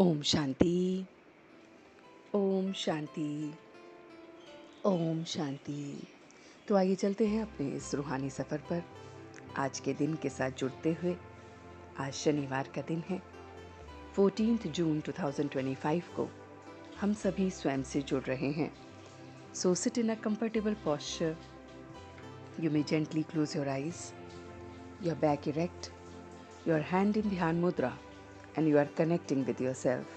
ओम शांति। ओम शांति। ओम शांति। तो आइए चलते हैं अपने इस रूहानी सफ़र पर आज के दिन के साथ जुड़ते हुए। आज शनिवार का दिन है 14 जून 2025 को हम सभी स्वयं से जुड़ रहे हैं। So sit in a comfortable posture. You may gently close your eyes, your back erect, your hand in dhyana mudra and you are connecting with yourself.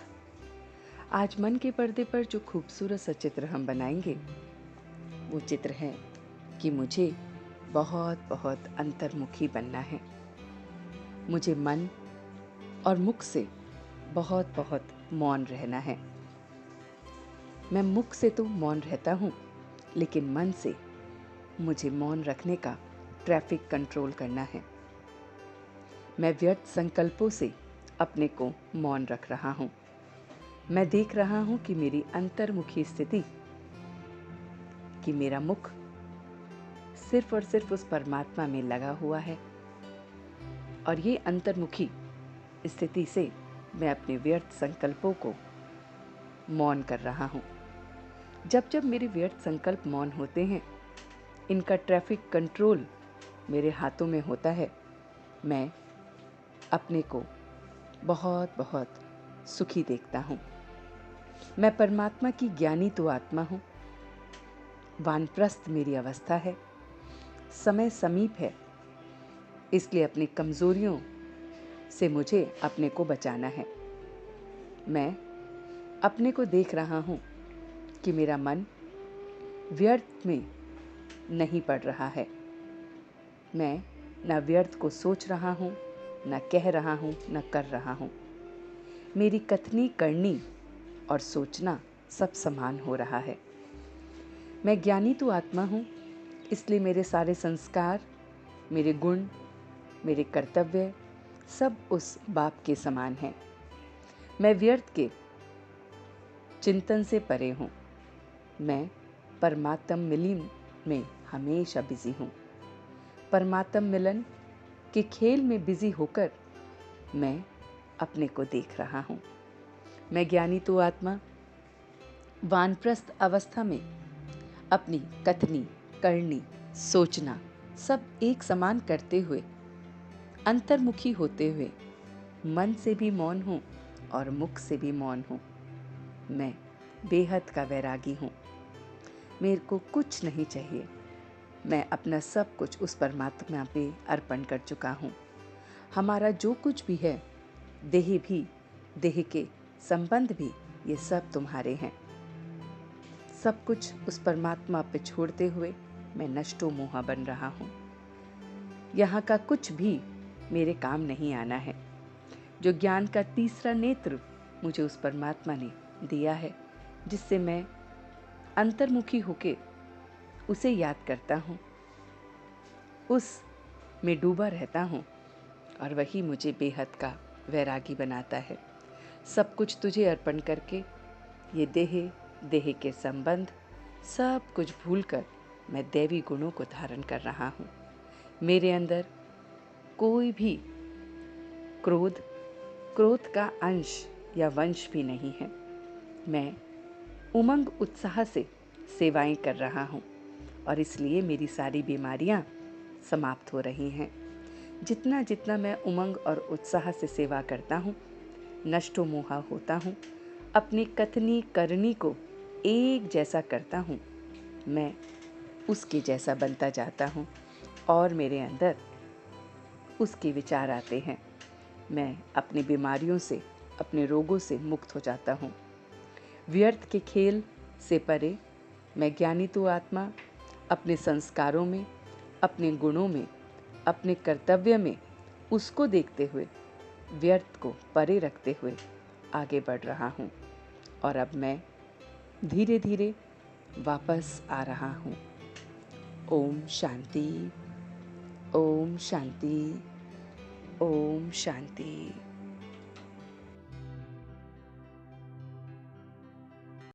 आज मन के पर्दे पर जो खूबसूरत सा चित्र हम बनाएंगे वो चित्र है कि मुझे बहुत बहुत अंतर्मुखी बनना है। मुझे मन और मुख से बहुत बहुत मौन रहना है। मैं मुख से तो मौन रहता हूँ, लेकिन मन से मुझे मौन रखने का ट्रैफिक कंट्रोल करना है। मैं व्यर्थ संकल्पों से अपने को मौन रख रहा हूँ। मैं देख रहा हूँ कि मेरी अंतर्मुखी स्थिति, कि मेरा मुख सिर्फ और सिर्फ उस परमात्मा में लगा हुआ है, और ये अंतर्मुखी स्थिति से मैं अपने व्यर्थ संकल्पों को मौन कर रहा हूँ। जब जब मेरे व्यर्थ संकल्प मौन होते हैं, इनका ट्रैफिक कंट्रोल मेरे हाथों में होता है, मैं अपने को बहुत बहुत सुखी देखता हूँ। मैं परमात्मा की ज्ञानी तो आत्मा हूँ। वानप्रस्थ मेरी अवस्था है। समय समीप है, इसलिए अपनी कमजोरियों से मुझे अपने को बचाना है। मैं अपने को देख रहा हूँ कि मेरा मन व्यर्थ में नहीं पड़ रहा है। मैं न व्यर्थ को सोच रहा हूँ, न कह रहा हूँ, न कर रहा हूँ। मेरी कथनी, करनी और सोचना सब समान हो रहा है। मैं ज्ञानी तो आत्मा हूँ, इसलिए मेरे सारे संस्कार, मेरे गुण, मेरे कर्तव्य सब उस बाप के समान हैं। मैं व्यर्थ के चिंतन से परे हूँ। मैं परमात्म मिलन में हमेशा बिजी हूँ। परमात्म मिलन के खेल में बिजी होकर मैं अपने को देख रहा हूँ। मैं ज्ञानी तो आत्मा वानप्रस्थ अवस्था में अपनी कथनी, करनी, सोचना सब एक समान करते हुए, अंतर्मुखी होते हुए मन से भी मौन हूँ और मुख से भी मौन हूँ। मैं बेहद का वैरागी हूँ। मेरे को कुछ नहीं चाहिए। मैं अपना सब कुछ उस परमात्मा पे अर्पण कर चुका हूँ। हमारा जो कुछ भी है, देह भी, देह के संबंध भी, ये सब तुम्हारे हैं। सब कुछ उस परमात्मा पे छोड़ते हुए मैं नष्टो मोहा बन रहा हूँ। यहाँ का कुछ भी मेरे काम नहीं आना है। जो ज्ञान का तीसरा नेत्र मुझे उस परमात्मा ने दिया है, जिससे मैं अंतर्मुखी होके उसे याद करता हूँ, उस में डूबा रहता हूँ, और वही मुझे बेहद का वैरागी बनाता है। सब कुछ तुझे अर्पण करके ये देह के संबंध सब कुछ भूलकर मैं दैवी गुणों को धारण कर रहा हूँ। मेरे अंदर कोई भी क्रोध का अंश या वंश भी नहीं है। मैं उमंग उत्साह से सेवाएं कर रहा हूँ, और इसलिए मेरी सारी बीमारियां समाप्त हो रही हैं। जितना जितना मैं उमंग और उत्साह से सेवा करता हूँ, नष्टो मोहा होता हूँ, अपनी कथनी करनी को एक जैसा करता हूँ, मैं उसके जैसा बनता जाता हूँ और मेरे अंदर उसके विचार आते हैं। मैं अपनी बीमारियों से, अपने रोगों से मुक्त हो जाता हूँ। व्यर्थ के खेल से परे मैं ज्ञानी तो आत्मा अपने संस्कारों में, अपने गुणों में, अपने कर्तव्य में उसको देखते हुए, व्यर्थ को परे रखते हुए आगे बढ़ रहा हूँ। और अब मैं धीरे धीरे वापस आ रहा हूँ। ओम शांति। ओम शांति। ओम शांति।